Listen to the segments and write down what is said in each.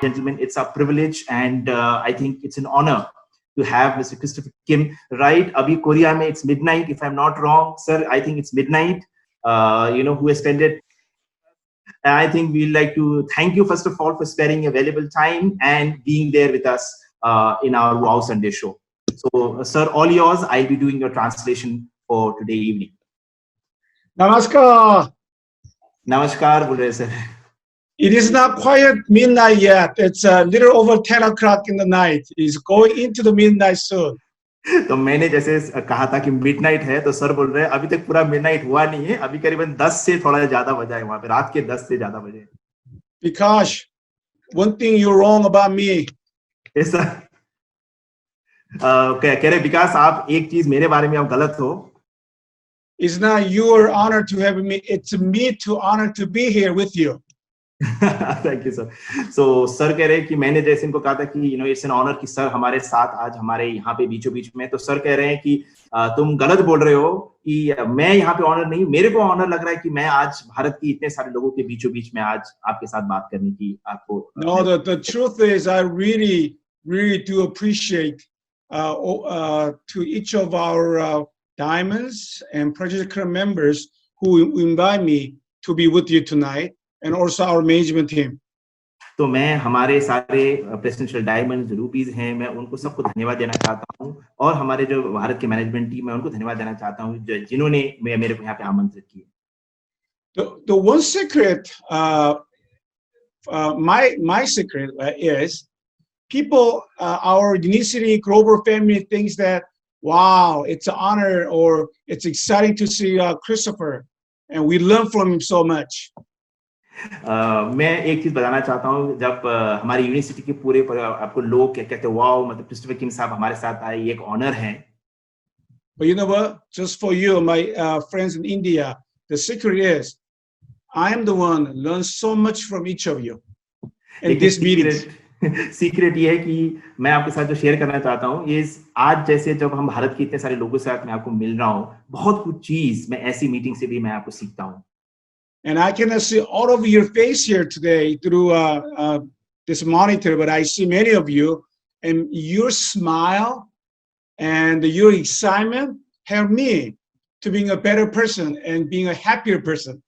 gentlemen, it's a privilege and I think it's an honor to have Mr. Christopher Kim. Right, Abhi Korea mein it's midnight, if I'm not wrong, sir. I think it's midnight. Who has spent. I think we'd like to thank you first of all for sparing your valuable time and being there with us in our Wow Sunday show. So, sir, all yours. I'll be doing your translation for today evening. Namaskar. Namaskar, bol rahe sir. It is not quite midnight yet. It's a little over 10 o'clock in the night. It's going into the midnight soon. तो मैंने जैसे कहा था कि midnight है, तो sir बोल रहे हैं अभी तक पूरा मिडनाइट हुआ नहीं है, अभी करीबन 10 से थोड़ा ज्यादा बजा है, वहां पे रात के 10 से ज्यादा बजे. Because one thing you're wrong about me. ऐसा कह रहे विकास, आप एक चीज मेरे बारे में आप गलत हो. It's not your honor to have me, it's me to honor to be here with you. Thank you sir. So sir कह रहे हैं कि मैंने जैसे इनको कहा था कि इट्स एन ऑनर कि सर हमारे साथ आज हमारे यहाँ पे बीचों बीच में. तो सर कह रहे हैं कि तुम गलत बोल रहे हो कि मैं यहाँ पे ऑनर नहीं, मेरे को ऑनर लग रहा है कि मैं आज भारत की इतने सारे लोगों के बीचों बीच में आज आपके साथ बात करने की आपको. No, the truth is I really do appreciate to each of our Diamonds and Project Crew members who invite me to be with you tonight. And also our management team. तो मैं हमारे सारे प्रेसिडेंशियल डायमंड्स रूपीज हैं, मैं उनको सबको धन्यवाद देना चाहता हूं, और हमारे जो भारत के मैनेजमेंट टीम है उनको धन्यवाद देना चाहता हूं जिन्होंने मेरे को यहाँ पे आमंत्रित किया. The one secret, my secret is people, our Unicity Global family thinks that wow, it's an honor or it's exciting to see Christopher, and we learn from him so much. मैं एक चीज बताना चाहता हूँ, जब हमारी यूनिवर्सिटी के पूरे आपको लोग क्या कहते हैं, वाओ, मतलब क्रिस्टोफर किम साहब हमारे साथ आए, ये एक ऑनर है. But you know what? Just for you, my friends in India, the secret is I am the one who learns so much from each of you in this meeting. Secret ये है कि मैं आपके साथ जो share करना चाहता हूँ, ये आज जैसे जब हम भारत के इतने सारे लोगों से मैं आपको मिल रहा हूँ, बहुत कुछ चीज मैं ऐसी मीटिंग से भी मैं आपको सीखता हूँ. And I cannot see all of your face here today through this monitor, but I see many of you, and your smile and your excitement help me to being a better person and being a happier person.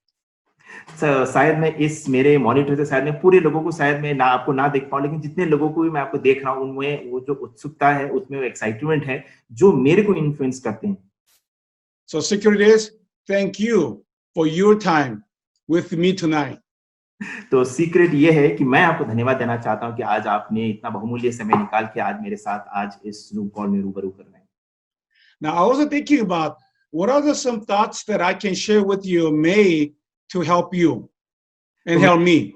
शायद मैं इस मेरे monitor से शायद मैं पूरे लोगों को शायद मैं ना आपको ना देख पाऊं, लेकिन जितने लोगों को भी मैं आपको देख रहा हूं, उनमें वो जो उत्सुकता है, उसमें वो एक्साइटमेंट है जो मेरे को इन्फ्लुएंस करते हैं. So secret is thank you for your time with me tonight. तो सीक्रेट ये है कि मैं आपको धन्यवाद देना चाहता हूं कि आज आपने इतना बहुमूल्य समय निकाल के आज मेरे साथ आज इस Zoom कॉल में रूबरू करना है. Now I was thinking about what are some thoughts that I can share with you may to help you and help me.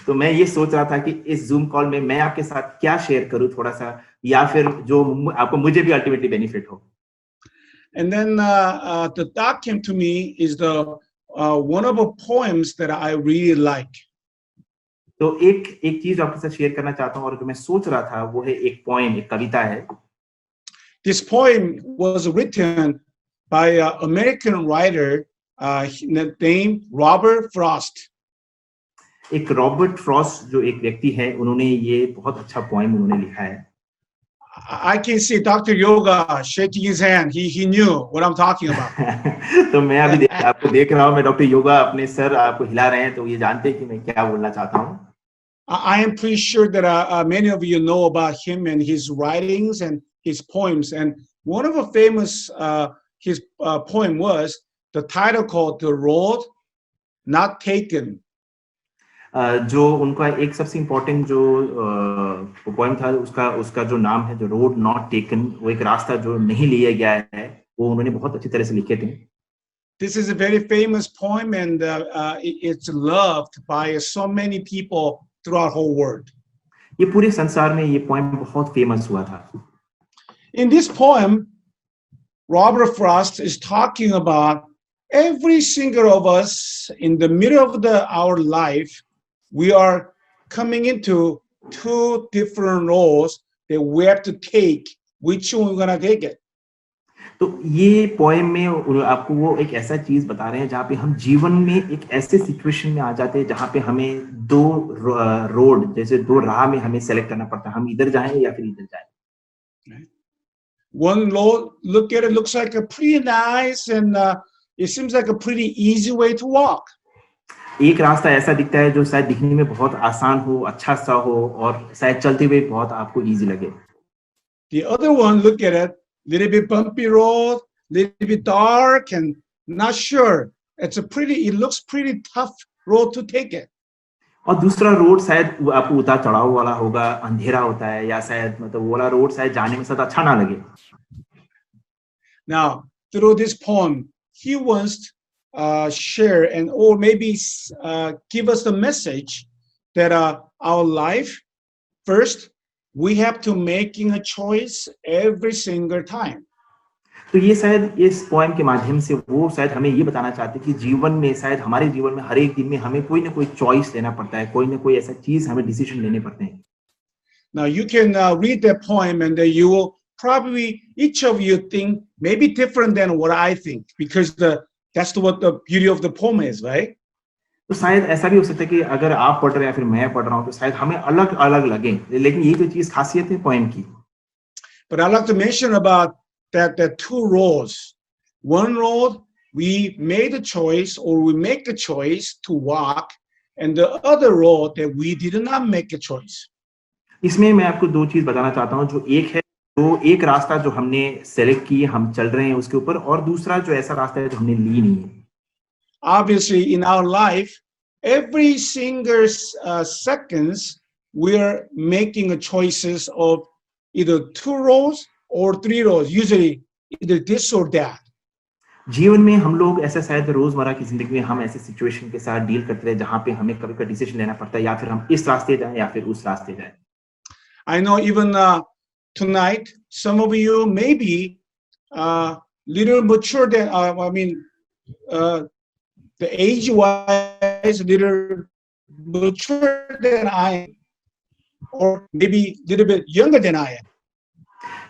तो मैं ये सोच रहा था कि इस Zoom कॉल में मैं आपके साथ क्या शेयर करूं थोड़ा सा, या फिर जो आपको मुझे भी अल्टीमेटली बेनिफिट हो. And then the thought came to me is the one of the poems that I really like. तो एक चीज आपके साथ शेयर करना चाहता हूं, और जो मैं सोच रहा था वो है एक पोएम, एक कविता है. This poem was written by an American writer named Robert Frost. एक रॉबर्ट फ्रॉस्ट जो एक व्यक्ति है, उन्होंने ये बहुत अच्छा पोएम उन्होंने लिखा है. I can see Dr. Yoga shaking his hand. He knew what I'm talking about. तो मैं अभी आपको देख रहा हूँ, मैं डॉक्टर योगा अपने सर आपको हिला रहे हैं, तो ये जानते हैं कि मैं क्या बोलना चाहता हूँ. I am pretty sure that many of you know about him and his writings and his poems. And one of the famous his poem was the title called "The Road Not Taken." जो उनका एक सबसे important जो poem था, उसका जो नाम है, जो रोड नॉट टेकन, वो एक रास्ता जो नहीं लिया गया है, वो उन्होंने बहुत अच्छी तरह से लिखे थे. This is a very famous poem, and it's loved by so many people throughout whole world. ये पूरे संसार में ये पोएम बहुत फेमस हुआ था. In this poem, Robert Frost is talking about every single of us in the middle of our life. We are coming into two different roads that we have to take. Which one we're gonna take it? तो ये poem में आपको वो एक ऐसा चीज बता रहे हैं जहाँ पे हम जीवन में एक ऐसे सिचुएशन में आ जाते हैं जहाँ पे हमें दो रोड, जैसे दो राह में हमें सेलेक्ट करना पड़ता है, हम इधर जाएं या फिर इधर जाएं. One look at it, looks like a pretty nice, and it seems like a pretty easy way to walk. एक रास्ता ऐसा दिखता है जो शायद दिखने में बहुत आसान हो, अच्छा सा हो और शायद चलते हुए बहुत आपको इजी लगे. The other one, look at it, little bit bumpy road, little bit dark, and not sure. It looks pretty tough road to take it. और दूसरा रोड शायद आपको उतार चढ़ाव वाला होगा, अंधेरा होता है, या शायद मतलब वो वाला रोड शायद जाने में शायद अच्छा ना लगे. Now, through this poem, he wants to share and or maybe give us the message that our life, first, we have to making a choice every single time. तो ये शायद इस पोएम के माध्यम से वो शायद हमें ये बताना चाहते हैं कि जीवन में, शायद हमारे जीवन में हर एक दिन में हमें कोई ना कोई चॉइस लेना पड़ता है, कोई ना कोई ऐसा चीज हमें डिसीजन लेने पड़ते हैं. Now you can read that poem and then you will probably, each of you think maybe different than what I think, because that's what the beauty of the poem is, right? तो शायद ऐसा भी हो सकता है कि अगर आप पढ़ रहे हैं या फिर मैं पढ़ रहा हूँ तो शायद हमें अलग अलग लगे, लेकिन ये तो चीज खासियत है पोएम की. But I'd like to mention about that two roads. One road, we made a choice or we make a choice to walk, and the other road that we did not make a choice. इसमें मैं आपको दो चीज बताना चाहता हूँ. जो एक है, तो एक रास्ता जो हमने सेलेक्ट की, हम चल रहे हैं उसके ऊपर, और दूसरा जो ऐसा रास्ता है जो हमने ली नहीं है. Obviously, in our life, every single seconds, we are making a choices of either two roads or three roads, usually either this or that. जीवन में हम लोग ऐसा शायद रोजमर्रा की जिंदगी में हम ऐसे सिचुएशन के साथ डील करते हैं जहाँ पे हमें कभी कभी डिसीजन लेना पड़ता है, या फिर हम इस रास्ते जाएं या फिर उस रास्ते जाएं. I know even tonight, some of you may be little mature than, the age-wise, little mature than I am, or maybe little bit younger than I am.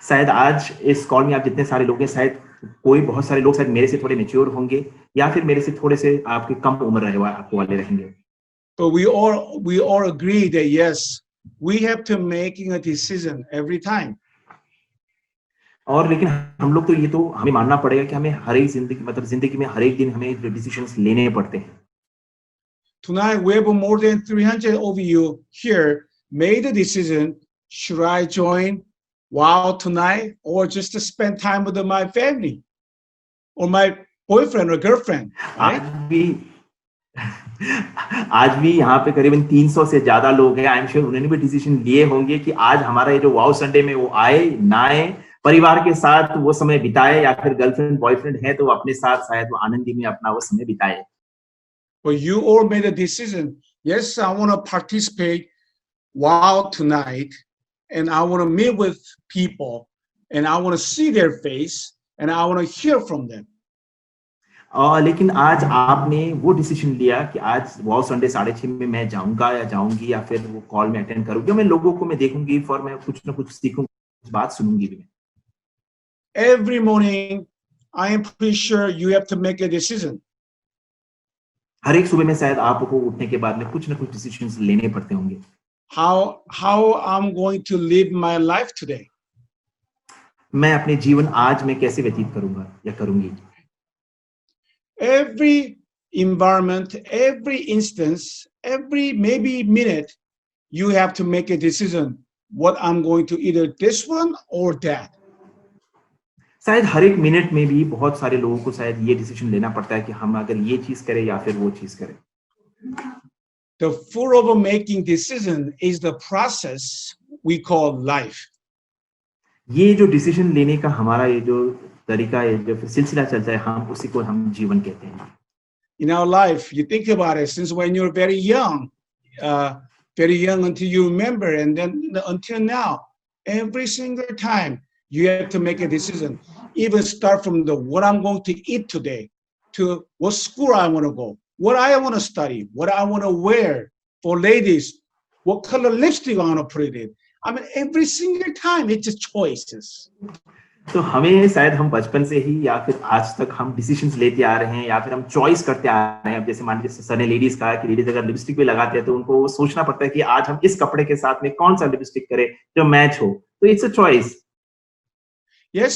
शायद आज इस कॉल में आप जितने सारे लोग हैं, शायद कोई बहुत सारे लोग शायद मेरे से थोड़े मेच्योर होंगे, या फिर मेरे से थोड़े से आपके कम उम्र रहे आपको वाले रहेंगे. But we all agree that yes, we have to making a decision every time. और लेकिन हम लोग तो ये तो हमें मानना पड़ेगा कि हमें हर एक जिंदगी, मतलब जिंदगी में हर एक दिन हमें डिसीजंस लेने पड़ते हैं. Tonight we have more than 300 of you here made the decision, should I join WOW tonight or just to spend time with my family or my boyfriend or girlfriend, right? आज भी यहाँ पे करीबन 300 से ज्यादा लोग हैं. आई एम श्योर उन्होंने भी डिसीजन लिए होंगे कि आज हमारा ये जो वाओ संडे में वो आए ना आए, परिवार के साथ वो समय बिताए, या फिर गर्लफ्रेंड बॉयफ्रेंड है तो अपने साथ शायद वो आनंदी में अपना वो समय बिताए. But you all made a decision. Yes, I want to participate WOW tonight, and I want to meet with people, and I want to see their face, and I want to hear from them. लेकिन आज आपने वो decision लिया कि आज wow Sunday 6:30 में मैं जाऊंगा या जाऊंगी, या फिर वो कॉल में अटेंड करूंगी, मैं लोगों को मैं देखूंगी, और मैं कुछ ना कुछ सीखूंगी, कुछ बात सुनूंगी भी. Every morning, I am pretty sure you have to make a decision. हर एक सुबह में शायद आपको उठने के बाद में कुछ ना कुछ डिसीजंस लेने पड़ते होंगे. How I'm going to live my life today. मैं अपने जीवन आज में कैसे व्यतीत करूंगा या करूंगी. Every environment, every instance, every maybe minute, you have to make a decision what I'm going to either this one or that. शायद हर एक मिनट में भी बहुत सारे लोगों को शायद ये डिसीजन लेना पड़ता है कि हम अगर ये चीज करें या फिर वो चीज करें. The full of making decision is the process we call life. ये जो डिसीजन लेने का हमारा ये जो तरीका है, जो सिलसिला चलता है, हम उसी को हम जीवन कहते हैं. In our life, you think about it since when you're very young until you remember, and then until now, every single time you have to make a decision. Even start from what I'm going to eat today, to what school I want to go, what I want to study, what I want to wear. For ladies, what color lipstick I want to put it in. I mean, every single time it's just choices. तो हमें शायद हम बचपन से ही या फिर आज तक हम डिसीजंस लेते आ रहे हैं या फिर हम चॉइस करते आ रहे हैं। अब जैसे मान लीजिए सर ने लेडीज कहा कि लेडीज अगर लिपस्टिक भी लगाते हैं तो उनको वो सोचना पड़ता है कि आज हम इस कपड़े के साथ में कौन सा लिपस्टिक करें जो मैच हो। तो it's a choice. Yes,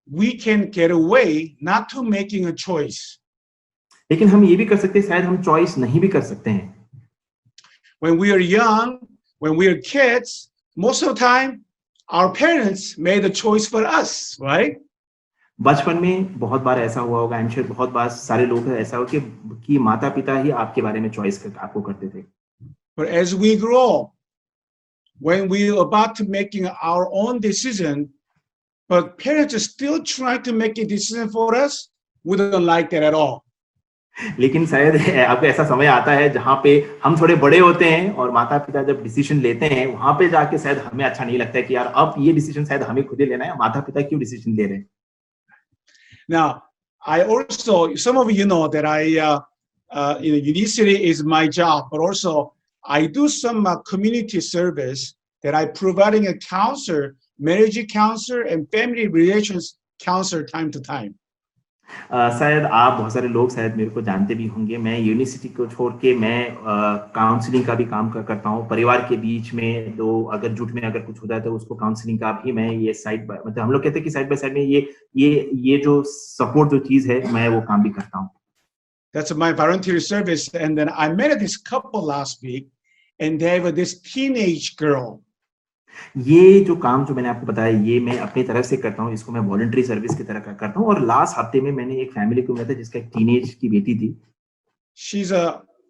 we can get away not to making a choice. लेकिन हम ये भी कर सकते हैं, शायद हम चॉइस नहीं भी कर सकते हैं। When we are young, when we are kids, most of the time, our parents made the choice for us, right? बचपन में बहुत बार ऐसा हुआ होगा, आई एम श्योर बहुत बार सारे लोग ऐसा हो कि माता-पिता ही आपके बारे में चॉइस आपको करते थे। But as we grow, when we are about to making our own decision, but parents are still trying to make a decision for us, we don't like that at all. लेकिन शायद आपको ऐसा समय आता है जहाँ पे हम थोड़े बड़े होते हैं और माता-पिता जब डिसीजन लेते हैं, वहाँ पे जाके शायद हमें अच्छा नहीं लगता है कि यार अब ये डिसीजन शायद हमें खुद ही लेना है, माता-पिता क्यों डिसीजन ले रहे हैं। Now, I also, some of you know that Unicity is my job, but also I do some community service that I providing a counselor, marriage counselor, and family relations counselor time to time. शायद आप बहुत सारे लोग शायद मेरे को जानते भी होंगे, मैं यूनिवर्सिटी को छोड़ के मैं काउंसलिंग का भी काम करता हूँ। परिवार के बीच में दो अगर जुट में अगर कुछ होता है तो उसको काउंसलिंग का भी मैं ये साइड बाय मतलब हम लोग कहते हैं कि साइड बाय साइड में ये जो सपोर्ट जो चीज़ है मैं वो काम भी करता हूँ। That's my voluntary service. And then I met this couple last week, and they have this teenage girl. ये जो काम जो मैंने आपको बताया ये मैं अपनी तरफ से करता हूँ, इसको मैं वॉलंटरी सर्विस की तरह करता हूँ और लास्ट हफ्ते में मैंने एक फैमिली को मिला था जिसका एक टीनेज की बेटी थी। She's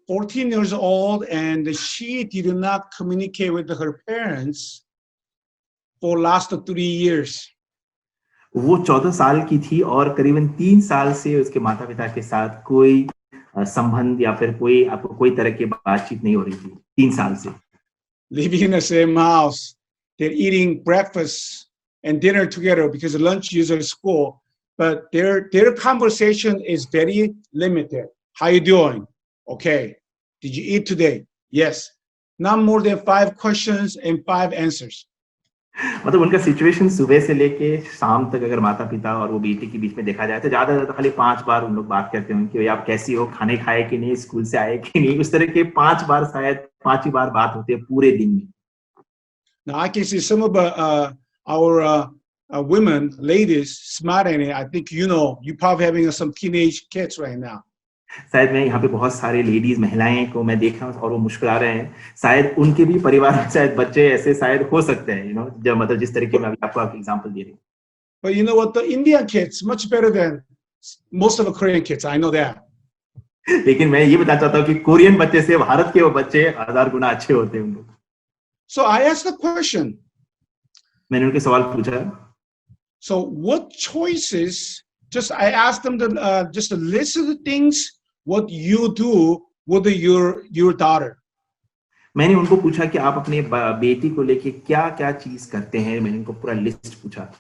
14 years old, and she did not communicate with her parents for last 3 years. वो 14 साल की थी और करीबन 3 साल से उसके माता-पिता के साथ कोई संबंध या फिर आपको कोई तरह की बातचीत नहीं हो रही थी 3 साल से। Living in the same house, they're eating breakfast and dinner together because lunch is at school, but their conversation is very limited. How you doing? Okay. Did you eat today? Yes. Not more than 5 questions and 5 answers. मतलब उनका situation सुबह से लेके शाम तक अगर माता-पिता और वो बेटी के बीच में देखा जाए तो ज़्यादा से ज़्यादा खाली 5 बार उन लोग बात करते होंगे कि भई आप कैसी हो? खाने खाए कि नहीं? स्कूल से आए कि नहीं? उस तरह के 5 बार शायद 5 ही बार बात होती है पूरे दिन में। Now I can see some of our women, ladies, smiling. I think you probably having some teenage kids right now. शायद मैं यहाँ पे बहुत सारे लेडीज महिलाएं को मैं देख रहा हूँ और वो मुस्कुरा रहे हैं। शायद उनके भी परिवार में शायद बच्चे ऐसे शायद हो सकते हैं, जब मतलब जिस तरीके में अभी आपको एग्जांपल दे रही हूँ। But you know what? The Indian kids much better than most of the Korean kids. I know that. लेकिन मैं ये बताना चाहता हूँ कि कोरियन बच्चे से भारत के वो बच्चे 1000 गुना अच्छे होते हैं उनको। So I asked the question. मैंने उनके सवाल पूछा। So what choices? I asked them to just a list of the things what you do with your daughter. मैंने उनको पूछा कि आप अपने बेटी को लेके क्या-क्या चीज करते हैं। मैंने उनको पूरा लिस्ट पूछा।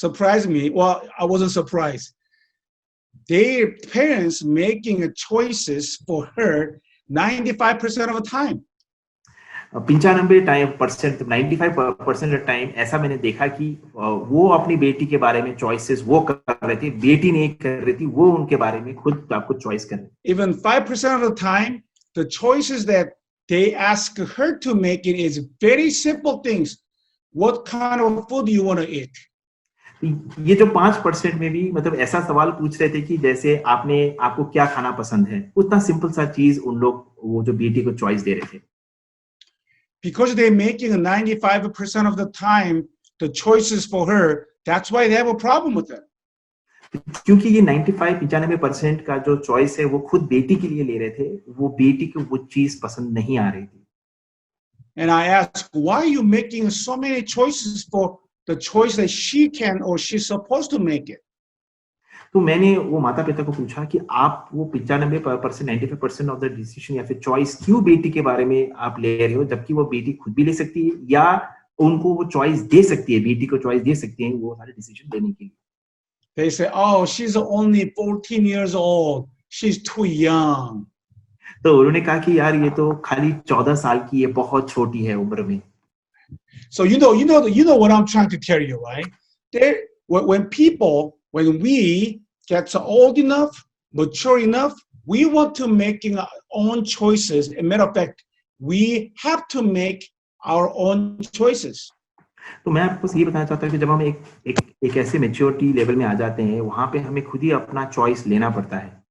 Surprised me. Well, I wasn't surprised. Their parents making choices for her 95% of the time. 95% 95% time ऐसा मैंने देखा कि वो अपनी बेटी के बारे में चॉइसेस वो कर रहे थे, बेटी नहीं कर रही थी, वो उनके बारे में खुद आपको चॉइस कर रहे थे। Even 5% of the time, the choices that they ask her to make it is very simple things. What kind of food do you want to eat? ये जो 5% में भी मतलब ऐसा सवाल पूछ रहे थे कि जैसे आपको क्या खाना पसंद है, उतना सिंपल सा चीज उन लोग वो जो बेटी को चॉइस दे रहे थे। Because they're making 95% of the time the choices for her, that's why they have a problem with it. क्योंकि ये 95% का जो चॉइस है वो खुद बेटी के लिए ले रहे थे, वो बेटी को वो चीज पसंद नहीं आ रही थी। And I asked, why are you making so many choices for the choice that she can or she's supposed to make it? तो मैंने वो माता-पिता को पूछा कि आप वो 95% 95% ऑफ द डिसीजन या फिर चॉइस क्यों बेटी के बारे में आप ले रहे हो, जबकि वो बेटी खुद भी ले सकती है या उनको वो चॉइस दे सकती है, बेटी को चॉइस दे सकती है वो सारे डिसीजन लेने के लिए। They say, oh, she's only 14 years old. She's too young. तो उन्होंने कहा कि यार ये तो खाली 14 साल की है, बहुत छोटी है उम्र में। So you know what I'm trying to tell you, right? when we get old enough, mature enough, we want to making our own choices. As a matter of fact, we have to make our own choices. तो मैं आपको ये बताना चाहता हूँ कि जब हम एक ऐसे मेच्योरिटी लेवल में आ जाते हैं, वहां पे हमें खुद ही अपना चॉइस लेना पड़ता है.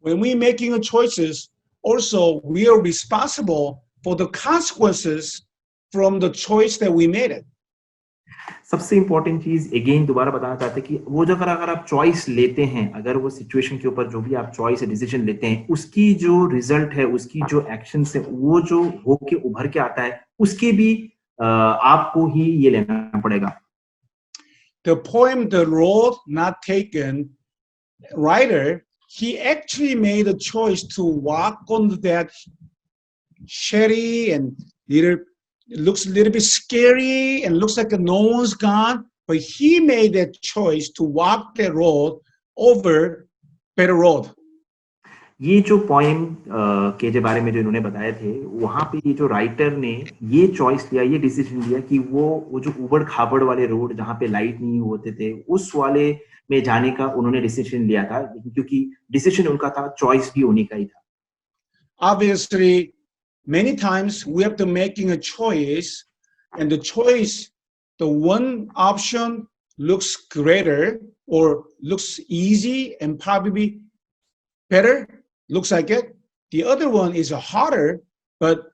When we making a choices, also we are responsible for the consequences from the choice that we made it. सबसे इंपॉर्टेंट चीज अगेन दोबारा बताना चाहते हैं कि वो जो अगर आप चॉइस लेते हैं, अगर वो सिचुएशन के ऊपर जो भी आप चॉइस डिसीजन लेते हैं, उसकी जो रिजल्ट है, उसकी जो एक्शन है, वो जो होके उभर के आता है, उसके भी आपको ही ये लेना पड़ेगा. The poem "The Road Not Taken" writer, he actually made a choice to walk on that shady and looks a little bit scary and looks like no one's gone, but he made that choice to walk that road over better road. ये जो poem के बारे में जो इन्होंने बताए थे, वहां पे ये जो राइटर ने ये चॉइस लिया, ये डिसीजन लिया कि वो जो उबड़ खाबड़ वाले रोड जहां पे लाइट नहीं होते थे, उस वाले में जाने का उन्होंने डिसीजन लिया था, क्योंकि डिसीजन उनका था, चॉइस भी उन्हीं का ही था. Obviously, many times we have to making a choice, and the choice, the one option looks greater or looks easy and probably better, looks like it. The other one is harder, but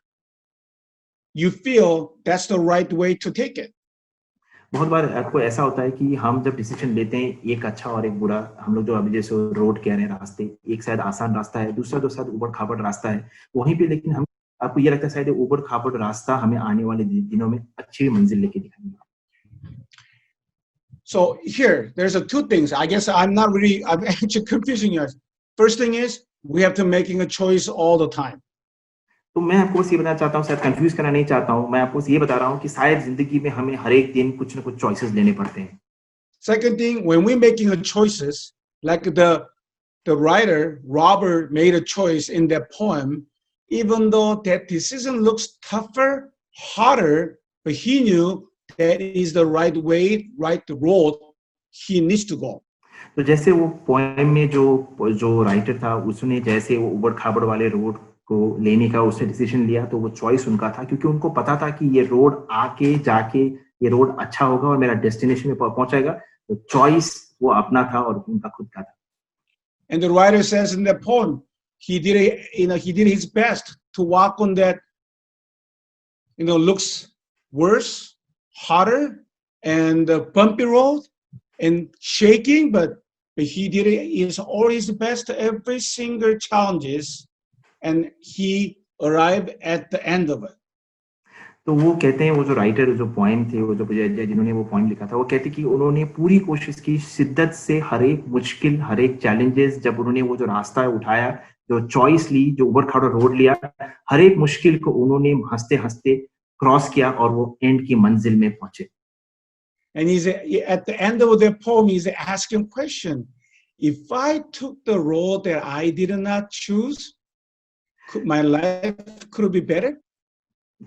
you feel that's the right way to take it. बहुत बार आपको ऐसा होता है कि हम जब decision लेते हैं, एक अच्छा और एक बुरा, हम लोग जो अभी जैसे रोड कह रहे हैं, रास्ते, एक शायद आसान रास्ता है, दूसरा जो शायद उबड़ खाबड़ रास्ता है, वहीं पे लेकिन हम आपको ये लगता है शायद उबड़ खाबड़ रास्ता हमें आने वाले दिनों में अच्छी मंजिल लेके दिखाएगा. So here, there's two things. I guess I'm actually confusing you. First thing is, we have to making a choice all the time. तो मैं आपको बस ये बताना चाहता हूँ, शायद कंफ्यूज करना नहीं चाहता हूँ, मैं आपको ये बता रहा हूँ कि शायद जिंदगी में हमें हर एक दिन कुछ ना कुछ चॉइसेस लेने पड़ते हैं. Second thing, when we're making a choices, like the writer Robert made a choice in that poem, even though that decision looks tougher, harder, but he knew that is the right way, right road he needs to go. तो जैसे वो poem में जो writer था, उसने जैसे वो उबड़ खाबड़ वाले रोड को लेने का उसने डिसीजन लिया, तो वो चॉइस उनका था, क्योंकि उनको पता था कि ये रोड आके जाके ये रोड अच्छा होगा और मेरा डेस्टिनेशन में पहुंचाएगा. तो चॉइस वो अपना था और उनका खुद का था. And the writer says in that poem, he did his best to walk on that, looks worse, harder, and bumpy road and shaking, but he did his always best to every single challenges, and he arrived at the end of it. तो वो कहते हैं, वो जो writer, जो poem थे, वो जो जिन्होंने वो पोएम लिखा था, वो कहते कि उन्होंने पूरी कोशिश की, शिद्दत से हर एक मुश्किल, हर एक चैलेंजेस, जब उन्होंने वो जो रास्ता उठाया, जो चॉइस ली, जो उबड़ खाबड़ रोड लिया, हर एक मुश्किल को उन्होंने हंसते हंसते क्रॉस किया और वो एंड की मंजिल में पहुंचे. And he's at the end of the poem, he's asking question: if I took the road that I did not choose, my life could be better?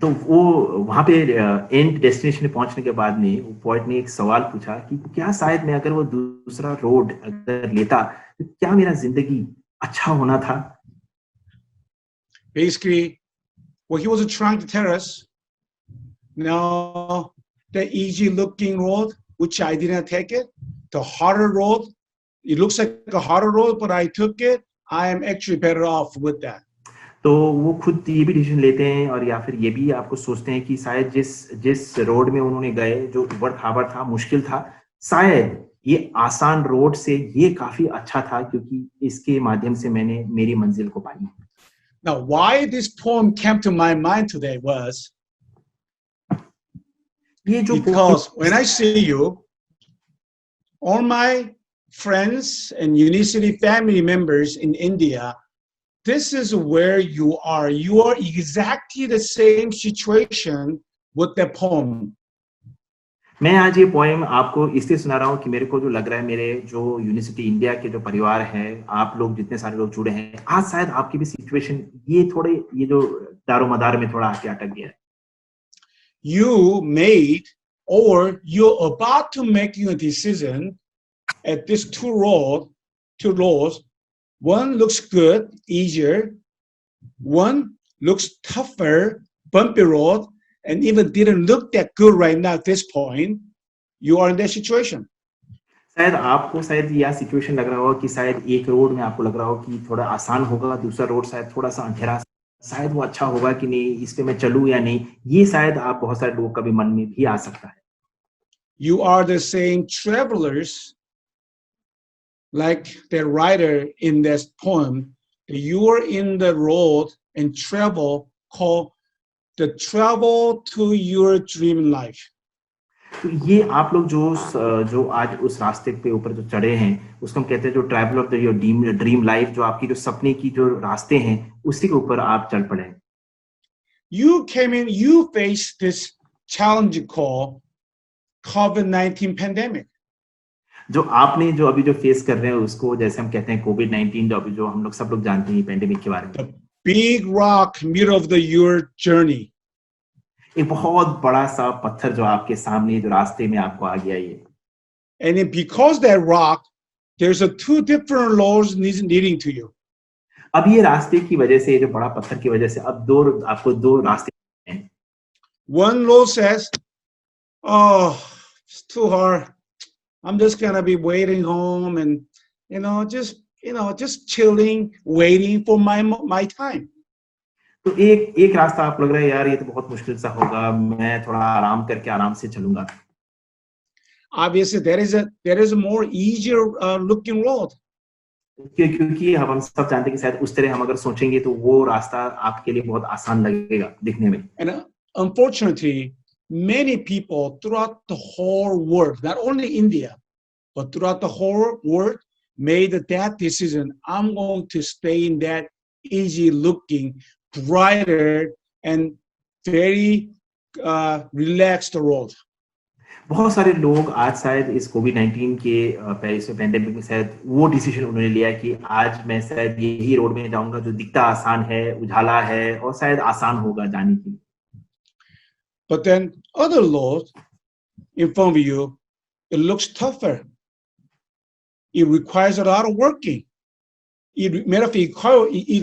तो वो वहां पे एंड डेस्टिनेशन पहुंचने के बाद में वो पोएट ने एक सवाल पूछा कि क्या शायद मैं अगर वो दूसरा रोड अगर लेता, तो क्या मेरा जिंदगी अच्छा होना था. Basically, what he was trying to tell us, now the easy looking road, which I didn't take it, the harder road, it looks like a harder road, but I took it, I am actually better off with that. तो वो खुद ये भी decision लेते हैं और या फिर ये भी आपको सोचते हैं कि शायद जिस रोड में उन्होंने गए, जो उबड़ खाबड़ था, मुश्किल था, शायद ये आसान रोड से ये काफी अच्छा था, क्योंकि इसके माध्यम से मैंने मेरी मंजिल को पाई. Now, why this poem came to my mind today was because when I see you, all my friends and Unicity family members in India, this is where you are. You are exactly the same situation with the poem. मैं आज ये poem आपको इसलिए सुना रहा हूँ कि मेरे को जो लग रहा है, मेरे जो यूनिवर्सिटी इंडिया के जो परिवार है, आप लोग जितने सारे लोग जुड़े हैं, आज शायद आपकी भी सिचुएशन ये जो दारोमदार में थोड़ा आके अटक गया है. You made or you're about to making a decision at these two roads. One looks good, easier. One looks tougher, bumpy road, and even didn't look that good right now at this point. You are in that situation. शायद आपको शायद यह situation लग रहा होगा कि शायद एक रोड में आपको लग रहा हो कि थोड़ा आसान होगा, दूसरा रोड शायद थोड़ा सा अंधेरा, शायद वो अच्छा होगा कि नहीं, इस पे मैं चलूं या नहीं, ये शायद आप बहुत सारे लोगों का भी मन में भी आ सकता है. You are the same travelers, like the writer in this poem. You are in the road and travel, called the travel to your dream life. तो ये आप लोग जो आज उस रास्ते पे ऊपर जो चढ़े हैं, उसको हम कहते हैं जो travel of your dream life, जो आपकी जो सपने की जो रास्ते हैं, उसी के ऊपर आप चल पड़े. You came in, you faced this challenge called COVID-19 pandemic. जो आपने जो अभी जो फेस कर रहे हैं उसको जैसे हम कहते हैं कोविड-19, जो अभी जो हम लोग सब लोग जानते हैं पेंडेमिक के बारे में. The big rock middle of your journey. एक बहुत बड़ा सा पत्थर जो आपके सामने जो रास्ते में आपको आ गया ये. And because that rock, there's a two different laws leading to you. अब ये रास्ते की वजह से, जो बड़ा पत्थर की वजह से अब आपको दो रास्ते हैं. One law says, oh, it's too hard. I'm just gonna be waiting home and just chilling, waiting for my time. तो एक रास्ता आप लग रहा है यार ये तो बहुत मुश्किल सा होगा, मैं थोड़ा आराम करके आराम से चलूंगा. Obviously, there is a more easier looking road. क्योंकि हम सब जानते हैं कि शायद उस तरह हम अगर सोचेंगे तो वो रास्ता आपके लिए बहुत आसान लगेगा दिखने में. And unfortunately, many people throughout the whole world, not only India, but throughout the whole world, made that decision. I'm going to stay in that easy looking, brighter, and very relaxed road. बहुत सारे लोग आज शायद इस कोविड-19 के pandemic में शायद वो डिसीजन उन्होंने लिया कि आज मैं शायद यही रोड में जाऊंगा जो दिखता आसान है, उजाला है और शायद आसान होगा जाने के लिए. But then other roads in front of you, it looks tougher. It requires a lot of working. It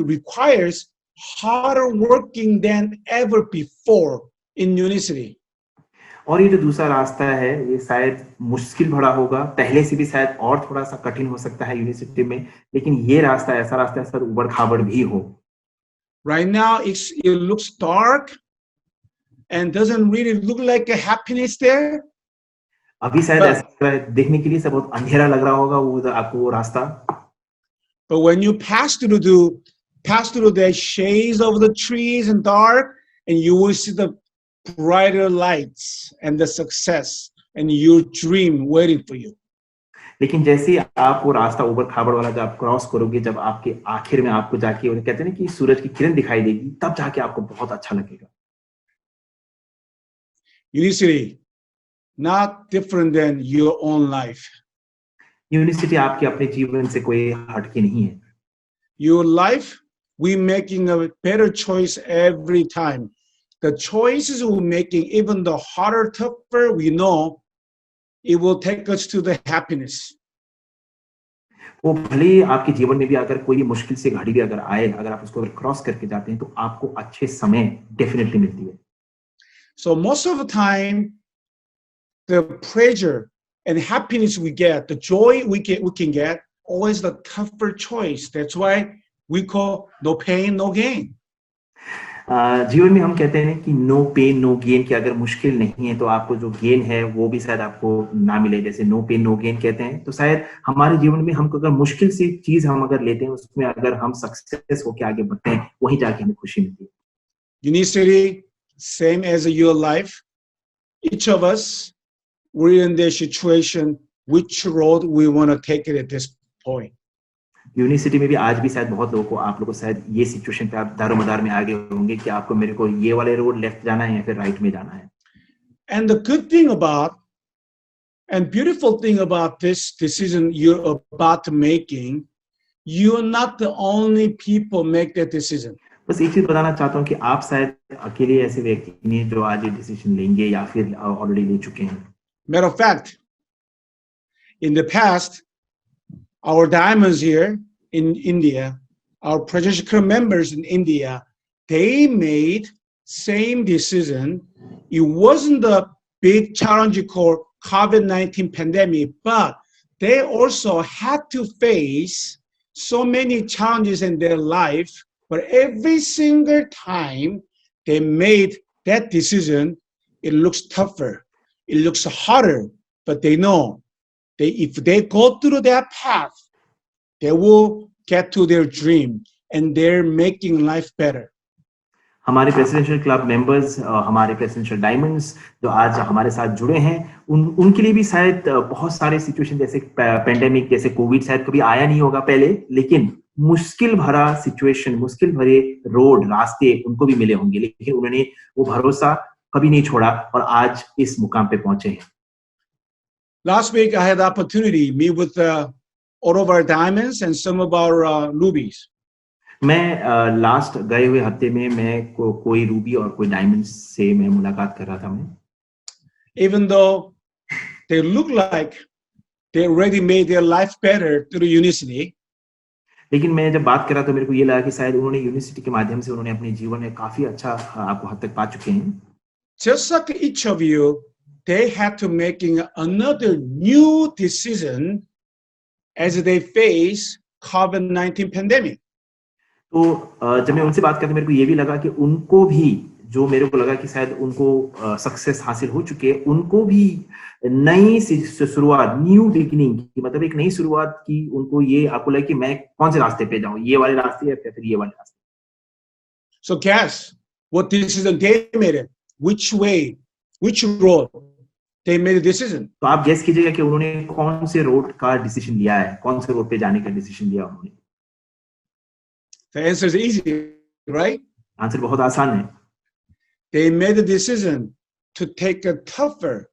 requires harder working than ever before in university. और ये जो दूसरा रास्ता है ये शायद मुश्किल भरा होगा, पहले से भी शायद और थोड़ा सा कठिन हो सकता है यूनिवर्सिटी में, लेकिन ये रास्ता ऐसा रास्ता है सर उबड़ खाबड़ भी हो. Right now it looks dark and doesn't really look like a happiness there. अभी शायद ऐसा देखने के लिए सब बहुत अंधेरा लग रहा होगा वो आपको वो रास्ता. But when you pass through the shades of the trees and dark, and you will see the brighter lights and the success and your dream waiting for you. लेकिन जैसे ही आप वो रास्ता उबड़ खाबड़ वाला जब आप क्रॉस करोगे, जब आपके आखिर में आपको जाके वो कहते हैं ना कि सूरज की किरण दिखाई देगी, तब जाके आपको बहुत अच्छा लगेगा. University, not different than your own life. University आपके अपने जीवन से कोई हटके नहीं है. Your life, we making a better choice every time. The choices we're making, even the harder, tougher, we know it will take us to the happiness. वो भले ही आपके जीवन में भी अगर कोई मुश्किल से घड़ी भी अगर आए, अगर आप उसको क्रॉस करके जाते हैं तो आपको अच्छे समय डेफिनेटली मिलती है. So most of the time, the pleasure and happiness we get, the joy we can get, always the tougher choice. That's why we call no pain, no gain. जीवन में हम कहते हैं कि नो पेन नो गेन, कि अगर मुश्किल नहीं है तो आपको जो गेन है वो भी शायद आपको ना मिले, जैसे नो पेन नो गेन कहते हैं. तो शायद हमारे जीवन में हमको अगर मुश्किल सी चीज हम अगर लेते हैं, उसमें अगर हम सक्सेस होके आगे बढ़ते हैं, वहीं जाके हमें खुशी मिलती है. Unicity, same as your life. Each of us, we're in this situation, which road we want to take it at this point. University में भी आज भी शायद बहुत लोगों को, आप लोगों को शायद ये सिचुएशन पे आप दारोमदार में आगे होंगे कि आपको मेरे को ये वाले रोड लेफ्ट जाना है या फिर राइट में जाना है. And the good thing about and beautiful thing about this decision you're about to making, you're not the only people make that decision. बस एक चीज बताना चाहता हूँ कि आप शायद अकेले ऐसे व्यक्ति नहीं जो आज ये डिसीजन लेंगे या फिर ऑलरेडी ले चुके हैं। Matter of fact, in the past, our diamonds here in India, our Prajesh crew members in India, they made same decision. It wasn't the big challenge called COVID-19 pandemic, but they also had to face so many challenges in their life. But every single time they made that decision, it looks tougher, it looks harder, but they know if they go through that path, they will get to their dream and they're making life better. हमारे presidential club members, हमारे presidential diamonds जो आज हमारे साथ जुड़े हैं, उनके लिए भी शायद बहुत सारे सिचुएशन जैसे पेंडेमिक, जैसे कोविड शायद कभी आया नहीं होगा पहले, लेकिन मुश्किल भरा सिचुएशन, मुश्किल भरे रोड, रास्ते उनको भी मिले होंगे, लेकिन उन्होंने वो भरोसा कभी नहीं छोड़ा और आज इस मुकाम पे पहुंचे हैं। Last week, I had the opportunity to meet with all of our diamonds and some of our rubies. मैं लास्ट गए हुए हफ्ते में मैं कोई रूबी और कोई डायमंड से मैं मुलाकात कर रहा था। मैं Even though they look like they already made their life better through Unicity, लेकिन मैं जब बात कर रहा था मेरे को ये लगा कि शायद उन्होंने यूनिवर्सिटी के माध्यम से उन्होंने अपने जीवन में काफी अच्छा आपको हद तक पा चुके हैं। Just like each of you, they had to making another new decision as they face COVID-19 pandemic. तो जब मैं उनसे बात करते मेरे को ये भी लगा कि उनको भी, जो मेरे को लगा कि शायद उनको सक्सेस हासिल हो चुके हैं, उनको भी नई शुरुआत, न्यू बिगिनिंग की, मतलब एक नई शुरुआत की उनको ये आपको लगा कि मैं कौन से रास्ते पे जाऊं, ये वाले रास्ते या फिर ये वाले रास्ते। So guess what decision they made it? Which way, which road they made a decision? तो आप गेस कीजिएगा कि उन्होंने कौन से रोड का डिसीजन लिया है, कौन से रोड पे जाने का डिसीजन लिया उन्होंने। The answer is easy, right? Answer बहुत आसान है। They made a decision to take a tougher.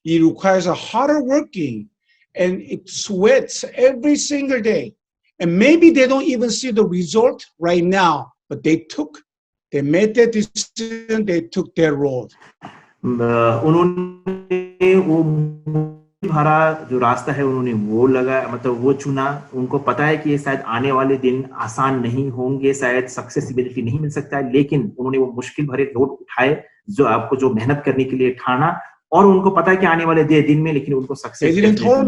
It requires a harder working, and it sweats every single day. And maybe they don't even see the result right now, but they made that decision. They took their road. उन्होंने वो भरा जो रास्ता है उन्होंने वो लगा, मतलब वो चुना। उनको पता है कि ये शायद आने वाले दिन आसान नहीं होंगे, शायद सक्सेसिबिलिटी नहीं मिल सकता है, लेकिन उन्होंने वो मुश्किल भरे रोड उठाए, जो आपको जो मेहनत करने के लिए ठाना, और उनको पता है कि आने वाले दिन में लेकिन उनको success. They didn't tell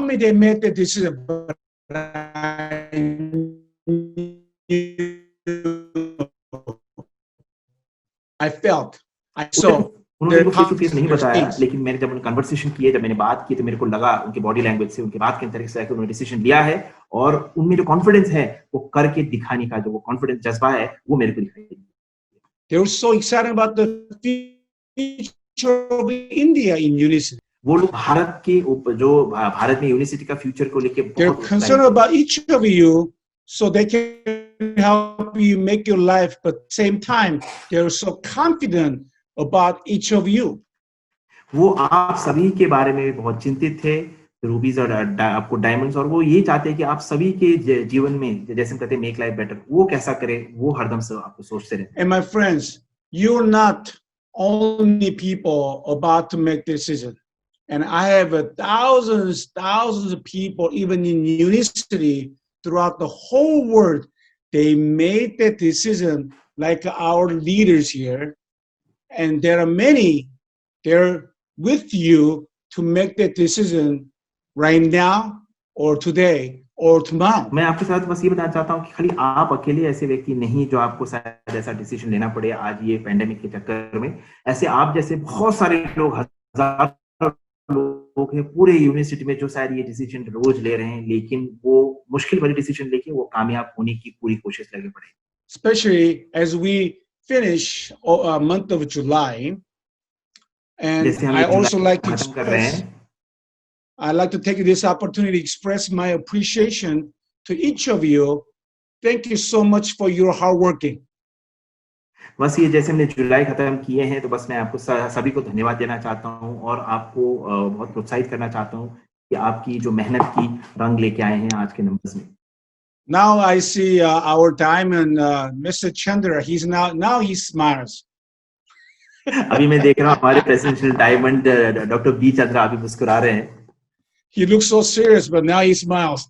me they made the decision, but I felt, I saw. उन्होंने फेस टू फेस नहीं बताया, लेकिन मैंने जब उन्होंने कन्वर्सेशन किए, जब मैंने बात की, तो मेरे को लगा उनके बॉडी लैंग्वेज से, उनके बात के तरीके से कि उन्होंने डिसीजन लिया है और उनमें जो कॉन्फिडेंस है वो करके दिखाने का, जो वो कॉन्फिडेंस जज्बा है वो मेरे को दिखाई दिया। They were so excited about the future of India in Unicity. वो लोग भारत के जो भारत में यूनिवर्सिटी का फ्यूचर को लेके They're concerned about each of you, so they can help you make your life. But at the same time, they're so confident about each of you. वो आप सभी के बारे में बहुत चिंतित थे, रूबीज और आपको डायमंड्स, और वो ये चाहते हैं कि आप सभी के जीवन में, जैसे हम कहते हैं मेक लाइफ बेटर, वो कैसा करे, वो हरदम से आपको सोचते रहे। And my friends, you're not only people about to make decision. And I have thousands of people, even in Unicity, throughout the whole world, they made that decision like our leaders here. And there are many, they're with you to make that decision right now or today or tomorrow. मैं आपके साथ बस ये बताना चाहता हूँ कि खाली आप अकेले ऐसे व्यक्ति नहीं जो आपको शायद ऐसा डिसीजन लेना पड़े आज ये पेंडेमिक के चक्कर में। ऐसे आप जैसे बहुत सारे लोग, हजारों लोग हैं पूरे यूनिवर्सिटी में जो शायद ये डिसीजन रोज ले रहे हैं, लेकिन वो मुश्किल वाले डिसीजन लेके वो कामयाब होने की पूरी कोशिश लगे पड़े। Especially as we finish a month of July, and I also like to express, I'd like to take this opportunity to express my appreciation to each of you. Thank you so much for your hard working. बस ये जैसे हमने जुलाई खत्म किए हैं, तो बस मैं आपको सभी को धन्यवाद देना चाहता हूँ और आपको बहुत प्रोत्साहित करना चाहता हूँ कि आपकी जो मेहनत की रंग लेके आए हैं आज के नंबर्स में। Now I see our diamond, Mr. Chandra. He's now he smiles. अभी मैं देख रहा हूँ हमारे presidential diamond doctor B Chandra अभी मुस्कुरा रहे हैं. He looks so serious, but now he smiles.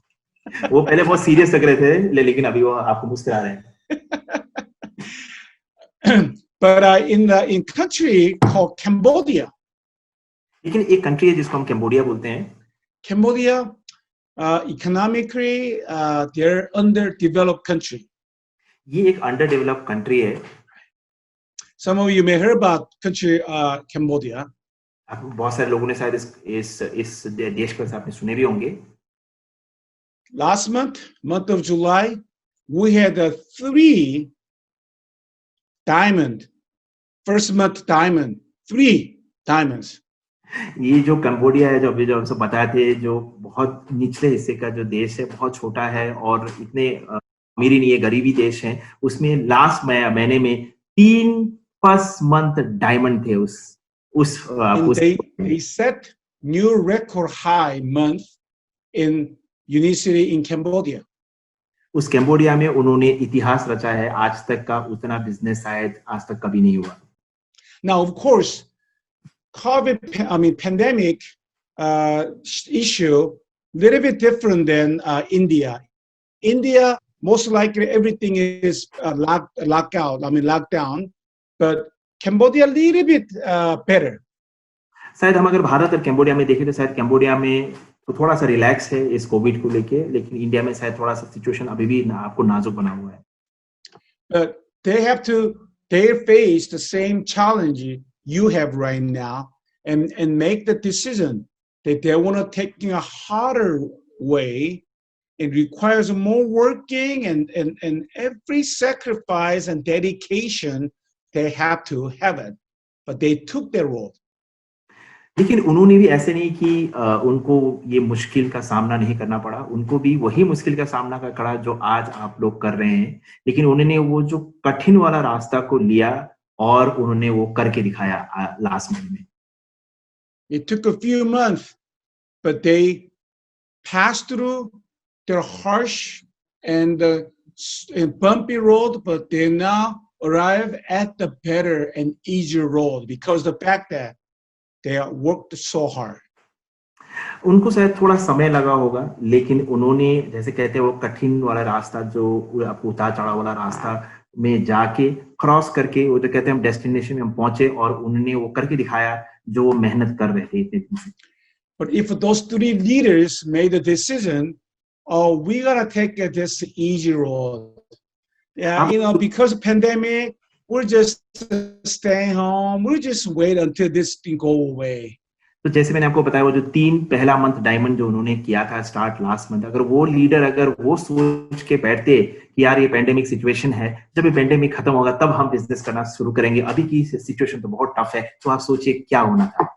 वो पहले बहुत सीरियस लग रहे थे लेकिन अभी वो आपको मुस्कुरा रहे हैं. But in country called Cambodia. लेकिन एक कंट्री है जिसको हम कैम्बोडिया बोलते हैं. Cambodia, economically, they're underdeveloped country. ये एक अंडर डेवलप्ड कंट्री है. Some of you may hear about country Cambodia. आप बहुत सारे लोगों ने शायद इस देश पर आपने सुने भी होंगे. Last month of July, we had 3 diamond. First month diamond, 3 diamonds. ये जो कंबोडिया है जो अभी जो हम सब बताए थे जो बहुत निचले हिस्से का जो देश है बहुत छोटा है और इतने अमीरी नहीं है गरीबी देश है उसमें लास्ट महीने में 3 फर्स्ट मंथ डायमंड थे they set new record high month in Unicity in Cambodia. उस कैम्बोडिया में उन्होंने इतिहास रचा है. आज तक का उतना बिजनेस शायद आज तक कभी नहीं हुआ. Now of course pandemic issue little bit different than India. India most likely everything is locked down, but Cambodia a little bit better. शायद हम अगर भारत और कैम्बोडिया में देखें तो शायद कैम्बोडिया में तो थोड़ा सा रिलैक्स है इस कोविड को लेके लेकिन इंडिया में शायद थोड़ा सा सिचुएशन अभी भी आपको नाजुक बना हुआ है. But they face the same challenge you have right now and make the decision that they want to take a harder way. It requires more working and every sacrifice and dedication they have to have it, but they took their road. लेकिन उन्होंने भी ऐसे नहीं कि उनको ये मुश्किल का सामना नहीं करना पड़ा. उनको भी वही मुश्किल का सामना करा जो आज आप लोग कर रहे हैं लेकिन उन्होंने वो जो कठिन वाला रास्ता को लिया और उन्होंने वो करके दिखाया लास्ट मंथ में. It took a few months, but they passed through their harsh and bumpy road, but they now arrive at the better and easier road because the fact that they worked so hard. उनको शायद थोड़ा समय लगा होगा लेकिन उन्होंने जैसे कहते हैं वो कठिन वाला रास्ता जो उतार चढ़ाव वाला रास्ता में जाके क्रॉस करके वो जो कहते हैं हम डेस्टिनेशन में हम पहुंचे और उन्होंने वो करके दिखाया जो वो मेहनत कर रहे थे इतने दिन से. But if those 3 leaders made the decision, oh, we gotta take this easy road. Yeah, because of pandemic, we're just staying home. We'll just wait until this thing go away. तो जैसे मैंने आपको बताया वो जो 3 पहला मंथ डायमंड जो उन्होंने किया था स्टार्ट लास्ट मंथ अगर वो लीडर अगर वो सोच के बैठते कि यार ये पेंडेमिक सिचुएशन है जब ये पेंडेमिक खत्म होगा तब हम बिजनेस करना शुरू करेंगे अभी की सिचुएशन तो बहुत टफ है तो आप सोचिए क्या होना था.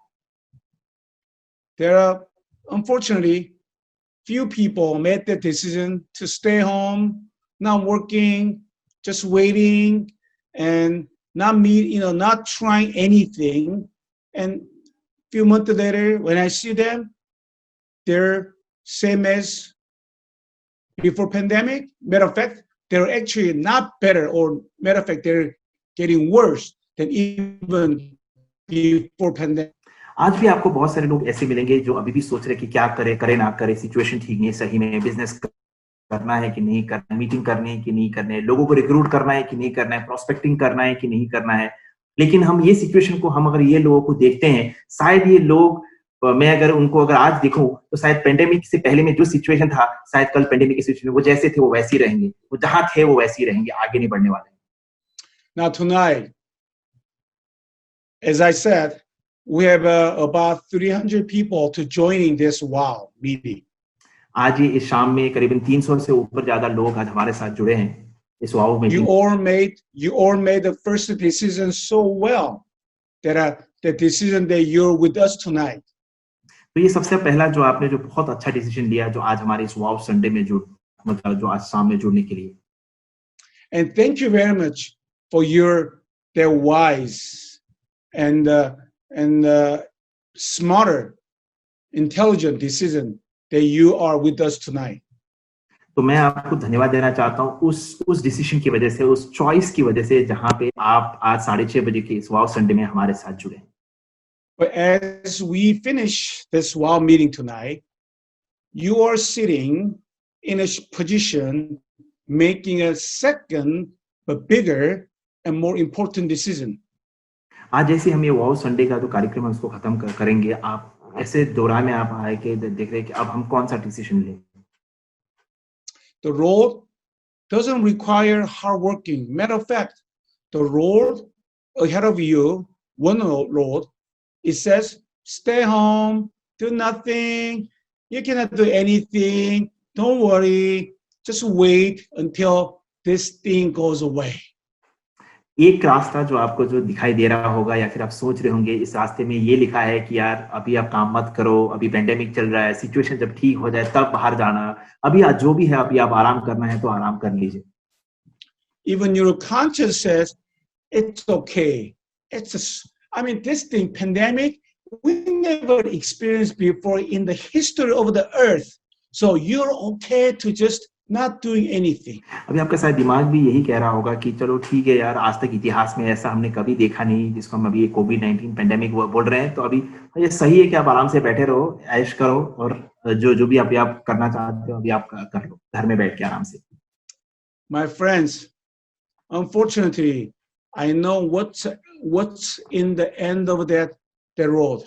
There are unfortunately few people made the decision to stay home, not working, just waiting and not trying anything. And few months later, when I see them, they're same as before pandemic. Matter of fact, they're actually not better, or matter of fact, they're getting worse than even before pandemic. आज भी आपको बहुत सारे लोग ऐसे मिलेंगे जो अभी भी सोच रहे कि क्या करे ना करे सिचुएशन ठीक नहीं सही में बिजनेस करना है कि नहीं करना है मीटिंग करनी है कि नहीं करना है लोगों को रिक्रूट करना है कि नहीं करना है प्रोस्पेक्टिंग करना है कि नहीं करना है. लेकिन हम ये सिचुएशन को हम अगर ये लोगों को देखते हैं शायद ये लोग मैं अगर उनको अगर आज देखूं तो शायद पेंडेमिक से पहले में जो सिचुएशन था शायद कल पेंडेमिक की सिचुएशन वो जैसे थे वो वैसे ही रहेंगे वो जहां थे वो वैसे ही रहेंगे आगे नहीं बढ़ने वाले. Now tonight, as I said, we have about 300 people to joining this WOW meeting. आज ही इस शाम में करीबन 300 से ऊपर ज्यादा लोग आज हमारे साथ जुड़े हैं इस WOW meeting. You all made the first decision so well that the decision that you're with us tonight. तो ये सबसे पहला जो आपने जो बहुत अच्छा डिसीजन लिया जो आज हमारे इस WOW संडे में मतलब जो आज शाम में जुड़ने के लिए. And thank you very much for their wise and smarter, intelligent decision that you are with us tonight. तो मैं आपको धन्यवाद देना चाहता हूँ उस डिसीजन की वजह से, उस चॉइस की वजह से, जहाँ पे आप आज 6:30 बजे के इस वाव संडे में हमारे साथ जुड़े। But as we finish this WOW meeting tonight, you are sitting in a position making a second but bigger and more important decision. आज जैसे हम ये वाव संडे का जो कार्यक्रम है उसको खत्म करेंगे, आप ऐसे दौरान में आप आए के देख रहे हैं कि अब हम कौन सा डिसीजन लें। The road doesn't require hard working. Matter of fact, the road ahead of you, one road, it says, stay home, do nothing, you cannot do anything, don't worry, just wait until this thing goes away. एक रास्ता जो आपको जो दिखाई दे रहा होगा या फिर आप सोच रहे होंगे, इस रास्ते में ये लिखा है कि यार अभी आप काम मत करो, अभी पेंडेमिक चल रहा है, सिचुएशन जब ठीक हो जाए तब बाहर जाना, अभी आज जो भी है अभी आप आराम करना है तो आराम कर लीजिए। Even your conscience says, it's okay. This thing, pandemic, we never experienced before in the history of the earth. So you're okay to just not doing anything. अभी आपका शायद दिमाग भी यही कह रहा होगा कि चलो ठीक है यार, आज तक इतिहास में ऐसा हमने कभी देखा नहीं, जिसको हम अभी कोविड-19 पेंडेमिक बोल रहे हैं, तो अभी ये सही है कि आप आराम से बैठे रहो, ऐश करो और जो भी आप करना चाहते हो अभी आप कर लो घर में बैठ के आराम से। My friends, unfortunately, I know what's in the end of that road.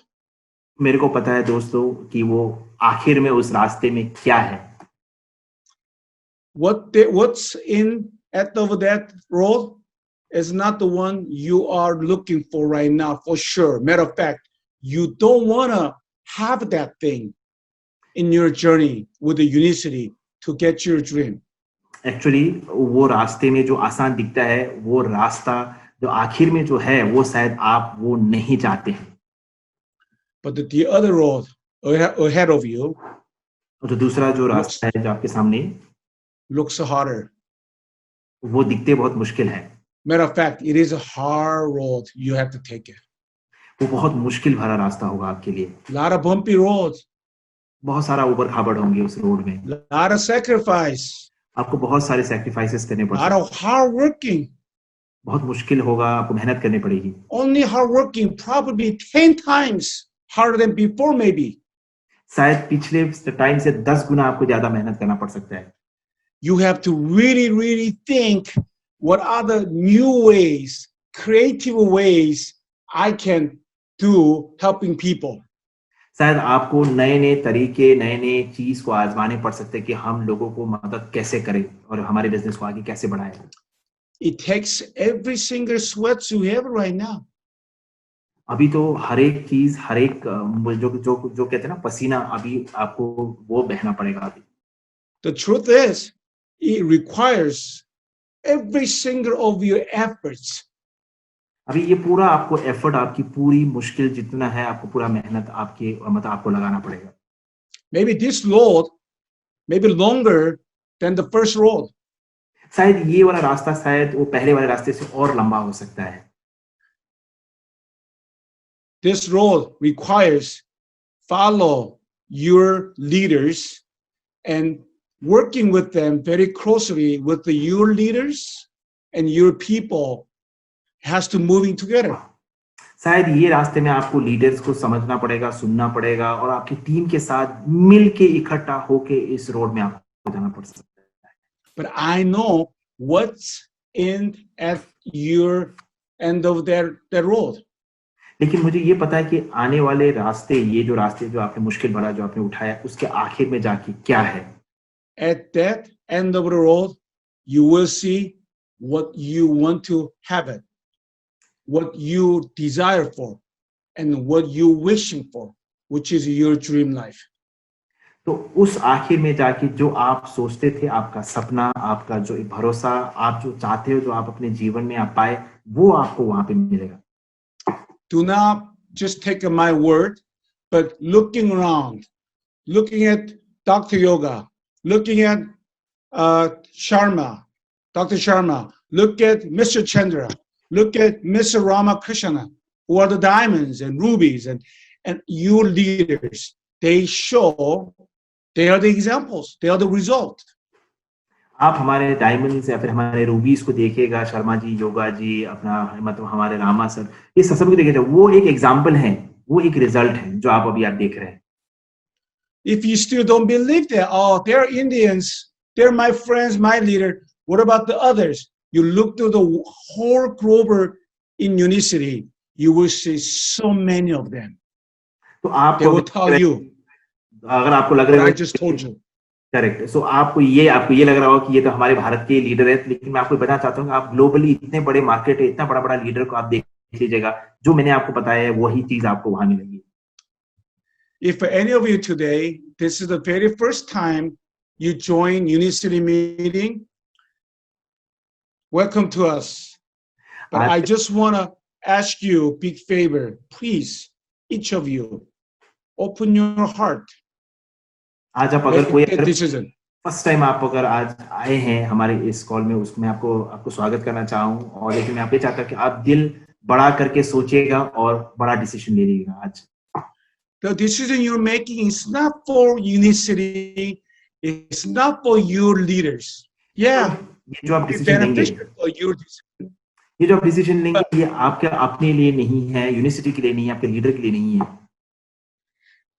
मेरे को पता है दोस्तों कि वो आखिर में उस रास्ते में क्या है। What's in at of that road is not the one you are looking for right now, for sure. Matter of fact, you don't want to have that thing in your journey with the unicity to get your dream. Actually, वो रास्ते में जो आसान दिखता है, वो रास्ता जो आखिर में जो है, वो शायद आप वो नहीं चाहते हैं। But the other road ahead of you, और जो दूसरा जो रास्ता है जो आपके सामने, looks harder. वो दिखते बहुत मुश्किल है। Matter of fact, it is a hard road. You have to take it. वो बहुत मुश्किल भरा रास्ता होगा आपके लिए। Lot of bumpy roads. बहुत सारा ऊबड़ खाबड़ होंगे उस रोड में। Lot of sacrifice. आपको बहुत सारे सैक्रिफाइसेस करने पड़ेंगे। Lot of hard working. बहुत मुश्किल होगा, आपको मेहनत करनी पड़ेगी। Only hard working, probably 10 times harder than before, maybe. शायद पिछले टाइम से 10 गुना आपको ज्यादा मेहनत करना पड़ सकता है। You have to really think what are the new ways, creative ways I can do helping people. शायद आपको नए तरीके, नए चीज को आजमाने पड़ सकते हैं कि हम लोगों को मदद कैसे करें और हमारे बिजनेस को आगे कैसे बढ़ाएं। It takes every single sweat you have right now. अभी तो हर एक चीज, हर एक जो कहते हैं ना पसीना, अभी आपको वो बहना पड़ेगा अभी। The truth is, it requires every single of your efforts. अभी ये पूरा आपको एफर्ट, आपकी पूरी मुश्किल जितना है, आपको पूरा मेहनत आपको लगाना पड़ेगा। Maybe this road may be longer than the first road. शायद ये वाला रास्ता शायद वो पहले वाले रास्ते से और लंबा हो सकता है। This road requires follow your leaders and working with them very closely with your leaders and your people has to moving together. शायद ये रास्ते में आपको लीडर्स को समझना पड़ेगा, सुनना पड़ेगा और आपकी टीम के साथ मिल के इकट्ठा होके इस रोड में आपको जाना पड़ सकता है। But I know what's in at your end of that road. लेकिन मुझे ये पता है कि आने वाले रास्ते, ये जो रास्ते जो आपने मुश्किल भरा जो आपने उठाया, उसके आखिर में जाके क्या है। At that end of the road, you will see what you want to have it, what you desire for, and what you wishing for, which is your dream life. तो उस आखिर में जाके जो आप सोचते थे, आपका सपना, आपका जो भरोसा, आप जो चाहते हो, जो आप अपने जीवन में आप पाए, वो आपको वहां पे मिलेगा। Do not just take my word, but looking around, looking at Dr. Yoga, looking at Sharma, Dr. Sharma, look at Mr. Chandra, look at Mr. Ramakrishna, who are the diamonds and rubies and your leaders. They show, they are the examples, they are the result. आप हमारे diamonds या फिर हमारे रूबीज को देखिएगा, शर्मा जी, योगा जी, अपना मतलब हमारे रामा सर, ये सब को देखिएगा, वो एक एग्जाम्पल है, वो एक रिजल्ट है जो आप देख रहे हैं। If you still don't believe that, oh, they're Indians, they're my friends, my leader, what about the others? You look to the whole Grover in Unicity, you will see so many of them. तो आपको They will tell you अगर आपको लग what रहा I है just told you. Correct, सो आपको ये लग रहा हो कि ये तो हमारे भारत के लीडर है, लेकिन मैं आपको बताना चाहता हूँ कि आप ग्लोबली इतने बड़े मार्केट है, इतना बड़ा बड़ा लीडर को आप देख लीजिएगा, जो मैंने आपको बताया है वही चीज आपको वहां मिलेगी। If for any of you today, this is the very first time you join Unicity meeting, welcome to us. But I just want to ask you a big favor. Please, each of you, open your heart. आज आप अगर कोई decision. First time आप अगर आज आए हैं हमारे इस कॉल में, उसमें आपको स्वागत करना चाहूँ, और लेकिन मैं आप ये चाहता हूँ कि आप दिल बड़ा करके सोचिएगा और बड़ा डिसीजन ले लीजिएगा आज। The decision you're making is not for Unicity, it's not for your leaders. Yeah, ये जो आप डिसीजन लेंगे, ये जो आप डिसीजन लेंगे, ये आपके अपने लिए नहीं है, यूनिवर्सिटी के लिए नहीं है, आपके लीडर के लिए नहीं है।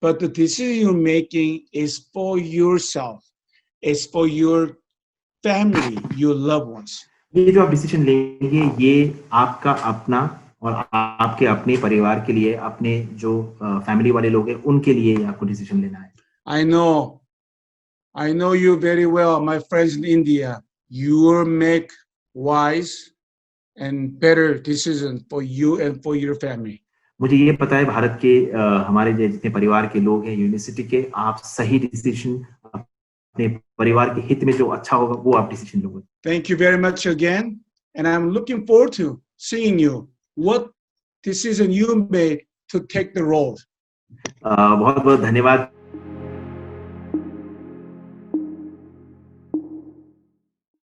But the decision you're making is for yourself. It's for your family, your loved ones. ये जो आप डिसीजन लेंगे, ये आपका अपना और आपके अपने परिवार के लिए, अपने जो फैमिली वाले लोग हैं उनके लिए आपको डिसीजन लेना है। I know you very well, my friends in India. You will make wise and better decisions for you and for your family. मुझे ये पता है भारत के हमारे जितने परिवार के लोग हैं यूनिवर्सिटी के, आप सही डिसीजन अपने परिवार के हित में जो अच्छा होगा वो आप डिसीजन लोगे। Thank you very much again, and I'm looking forward to seeing you. What decision you made to take the role. बहुत बहुत धन्यवाद